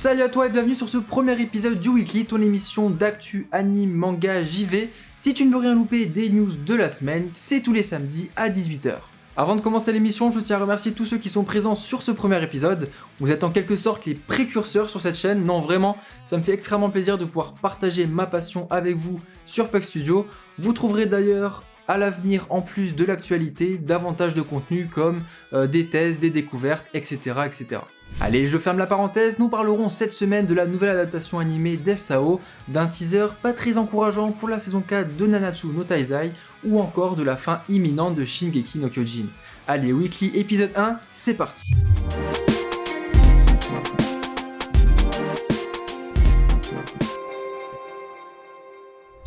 Salut à toi et bienvenue sur ce premier épisode du Weekly, ton émission d'actu, anime, manga, JV. Si tu ne veux rien louper des news de la semaine, c'est tous les samedis à 18h. Avant de commencer l'émission, je tiens à remercier tous ceux qui sont présents sur ce premier épisode. Vous êtes en quelque sorte les précurseurs sur cette chaîne. Non, vraiment, ça me fait extrêmement plaisir de pouvoir partager ma passion avec vous sur Puck Studio. Vous trouverez d'ailleurs à l'avenir, en plus de l'actualité, davantage de contenu comme des thèses, des découvertes, etc., etc. Allez, je ferme la parenthèse, nous parlerons cette semaine de la nouvelle adaptation animée d'S.A.O, d'un teaser pas très encourageant pour la saison 4 de Nanatsu no Taizai, ou encore de la fin imminente de Shingeki no Kyojin. Allez, Weekly épisode 1, c'est parti.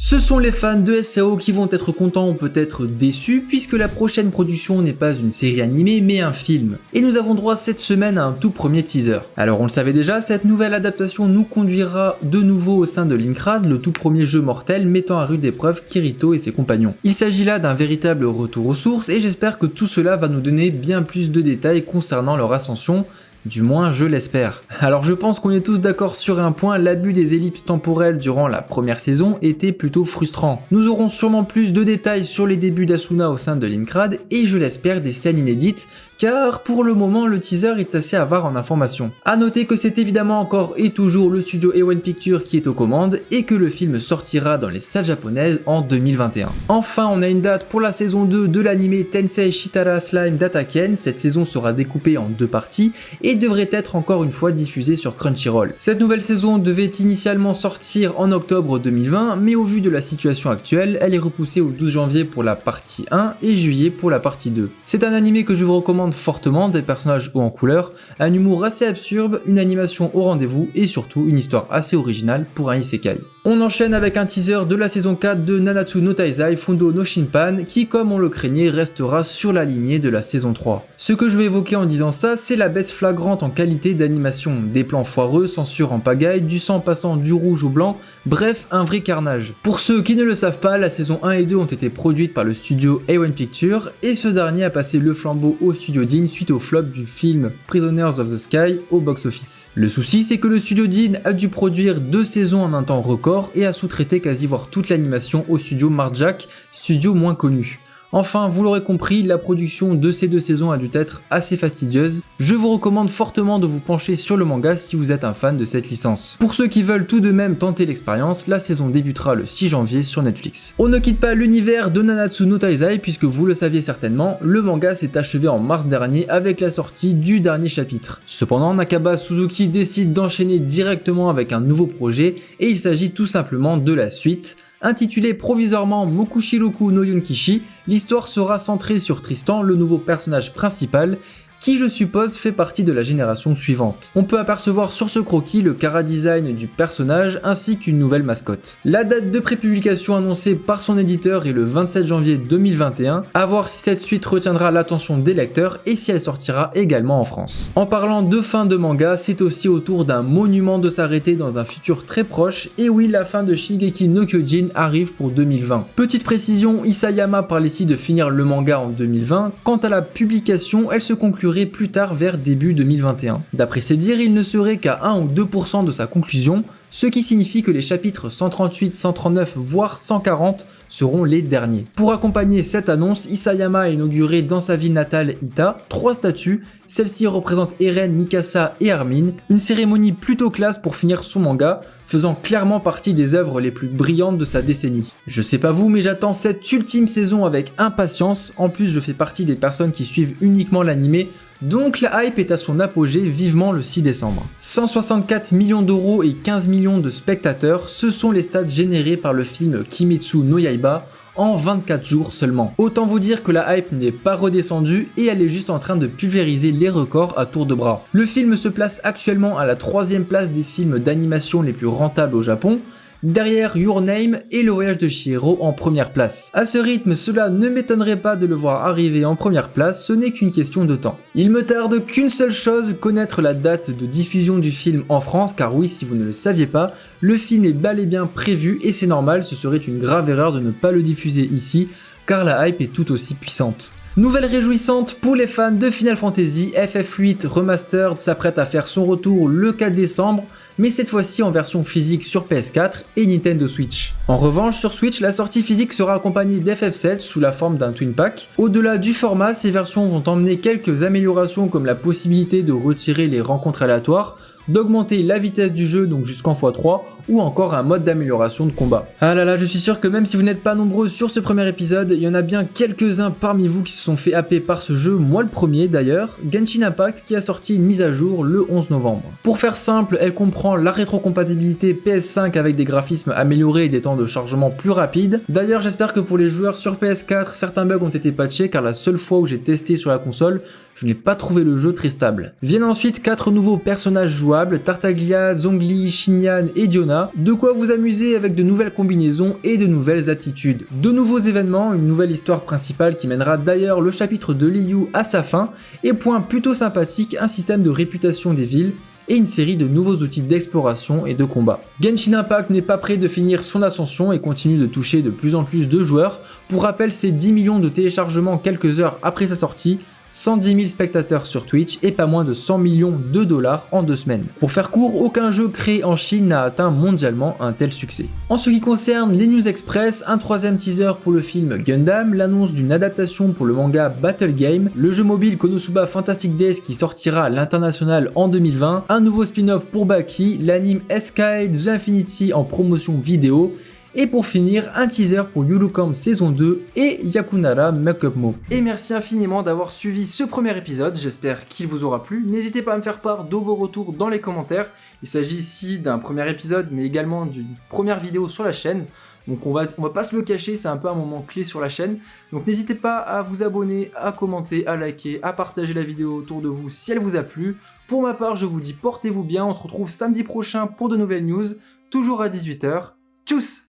Ce sont les fans de S.A.O qui vont être contents ou peut-être déçus puisque la prochaine production n'est pas une série animée mais un film. Et nous avons droit cette semaine à un tout premier teaser. Alors on le savait déjà, cette nouvelle adaptation nous conduira de nouveau au sein de Linkrad, le tout premier jeu mortel mettant à rude épreuve Kirito et ses compagnons. Il s'agit là d'un véritable retour aux sources et j'espère que tout cela va nous donner bien plus de détails concernant leur ascension. Du moins, je l'espère. Alors je pense qu'on est tous d'accord sur un point, l'abus des ellipses temporelles durant la première saison était plutôt frustrant. Nous aurons sûrement plus de détails sur les débuts d'Asuna au sein de Linkrad et je l'espère des scènes inédites, car pour le moment le teaser est assez avare en informations. A noter que c'est évidemment encore et toujours le studio A1 Pictures qui est aux commandes et que le film sortira dans les salles japonaises en 2021. Enfin, on a une date pour la saison 2 de l'anime Tensei Shitara Slime d'Ataken. Cette saison sera découpée en deux parties et devrait être encore une fois diffusée sur Crunchyroll. Cette nouvelle saison devait initialement sortir en octobre 2020, mais au vu de la situation actuelle, elle est repoussée au 12 janvier pour la partie 1 et juillet pour la partie 2. C'est un anime que je vous recommande fortement, des personnages hauts en couleur, un humour assez absurde, une animation au rendez-vous et surtout une histoire assez originale pour un isekai. On enchaîne avec un teaser de la saison 4 de Nanatsu no Taizai Fundo no Shinpan qui, comme on le craignait, restera sur la lignée de la saison 3. Ce que je vais évoquer en disant ça, c'est la baisse flagrante en qualité d'animation, des plans foireux, censure en pagaille, du sang passant du rouge au blanc, bref, un vrai carnage. Pour ceux qui ne le savent pas, la saison 1 et 2 ont été produites par le studio A1 Pictures et ce dernier a passé le flambeau au studio Dean suite au flop du film Prisoners of the Sky au box-office. Le souci, c'est que le studio Dean a dû produire 2 saisons en un temps record et a sous-traité quasi voire toute l'animation au studio Marjack, studio moins connu. Enfin, vous l'aurez compris, la production de ces 2 saisons a dû être assez fastidieuse. Je vous recommande fortement de vous pencher sur le manga si vous êtes un fan de cette licence. Pour ceux qui veulent tout de même tenter l'expérience, la saison débutera le 6 janvier sur Netflix. On ne quitte pas l'univers de Nanatsu no Taizai puisque vous le saviez certainement, le manga s'est achevé en mars dernier avec la sortie du dernier chapitre. Cependant, Nakaba Suzuki décide d'enchaîner directement avec un nouveau projet et il s'agit tout simplement de la suite. Intitulé provisoirement Mokushiroku no Yunkishi, l'histoire sera centrée sur Tristan, le nouveau personnage principal, qui je suppose fait partie de la génération suivante. On peut apercevoir sur ce croquis le chara-design du personnage ainsi qu'une nouvelle mascotte. La date de prépublication annoncée par son éditeur est le 27 janvier 2021, à voir si cette suite retiendra l'attention des lecteurs et si elle sortira également en France. En parlant de fin de manga, c'est aussi au tour d'un monument de s'arrêter dans un futur très proche, et oui, la fin de Shingeki no Kyojin arrive pour 2020. Petite précision, Isayama parle ici de finir le manga en 2020, quant à la publication, elle se conclura plus tard vers début 2021. D'après ses dires, il ne serait qu'à 1 ou 2% de sa conclusion, ce qui signifie que les chapitres 138, 139 voire 140 seront les derniers. Pour accompagner cette annonce, Isayama a inauguré dans sa ville natale Ita 3 statues, celles-ci représentent Eren, Mikasa et Armin, une cérémonie plutôt classe pour finir son manga, faisant clairement partie des œuvres les plus brillantes de sa décennie. Je sais pas vous, mais j'attends cette ultime saison avec impatience, en plus je fais partie des personnes qui suivent uniquement l'animé, donc la hype est à son apogée vivement le 6 décembre. 164 millions d'euros et 15 millions de spectateurs, ce sont les stats générés par le film Kimetsu no Yaiba en 24 jours seulement. Autant vous dire que la hype n'est pas redescendue et elle est juste en train de pulvériser les records à tour de bras. Le film se place actuellement à la 3e place des films d'animation les plus rentables au Japon, derrière Your Name et Le Voyage de Chihiro en première place. À ce rythme, cela ne m'étonnerait pas de le voir arriver en première place, ce n'est qu'une question de temps. Il me tarde qu'une seule chose, connaître la date de diffusion du film en France, car oui, si vous ne le saviez pas, le film est bel et bien prévu et c'est normal, ce serait une grave erreur de ne pas le diffuser ici, car la hype est tout aussi puissante. Nouvelle réjouissante pour les fans de Final Fantasy, FF8 Remastered s'apprête à faire son retour le 4 décembre, mais cette fois-ci en version physique sur PS4 et Nintendo Switch. En revanche, sur Switch, la sortie physique sera accompagnée d'FF7 sous la forme d'un Twin Pack. Au-delà du format, ces versions vont emmener quelques améliorations comme la possibilité de retirer les rencontres aléatoires, d'augmenter la vitesse du jeu donc jusqu'en x3 ou encore un mode d'amélioration de combat. Ah là là, je suis sûr que même si vous n'êtes pas nombreux sur ce premier épisode, il y en a bien quelques-uns parmi vous qui se sont fait happer par ce jeu, moi le premier d'ailleurs, Genshin Impact qui a sorti une mise à jour le 11 novembre. Pour faire simple, elle comprend la rétrocompatibilité PS5 avec des graphismes améliorés et des temps de chargement plus rapides. D'ailleurs, j'espère que pour les joueurs sur PS4, certains bugs ont été patchés car la seule fois où j'ai testé sur la console, je n'ai pas trouvé le jeu très stable. Viennent ensuite 4 nouveaux personnages jouables, Tartaglia, Zhongli, Xinyan et Diona. De quoi vous amuser avec de nouvelles combinaisons et de nouvelles aptitudes. De nouveaux événements, une nouvelle histoire principale qui mènera d'ailleurs le chapitre de Liu à sa fin, et point plutôt sympathique, un système de réputation des villes, et une série de nouveaux outils d'exploration et de combat. Genshin Impact n'est pas prêt de finir son ascension et continue de toucher de plus en plus de joueurs. Pour rappel, c'est 10 millions de téléchargements quelques heures après sa sortie, 110 000 spectateurs sur Twitch et pas moins de 100 millions de dollars en 2 semaines. Pour faire court, aucun jeu créé en Chine n'a atteint mondialement un tel succès. En ce qui concerne les news express, un troisième teaser pour le film Gundam, l'annonce d'une adaptation pour le manga Battle Game, le jeu mobile Konosuba Fantastic Days qui sortira à l'international en 2020, un nouveau spin-off pour Baki, l'anime S-Kai The Infinity en promotion vidéo, et pour finir, un teaser pour Yulu Camp saison 2 et Yakunara Makeup Mo. Et merci infiniment d'avoir suivi ce premier épisode, j'espère qu'il vous aura plu. N'hésitez pas à me faire part de vos retours dans les commentaires. Il s'agit ici d'un premier épisode, mais également d'une première vidéo sur la chaîne. Donc on va pas se le cacher, c'est un peu un moment clé sur la chaîne. Donc n'hésitez pas à vous abonner, à commenter, à liker, à partager la vidéo autour de vous si elle vous a plu. Pour ma part, je vous dis portez-vous bien, on se retrouve samedi prochain pour de nouvelles news, toujours à 18 h. Tchuss!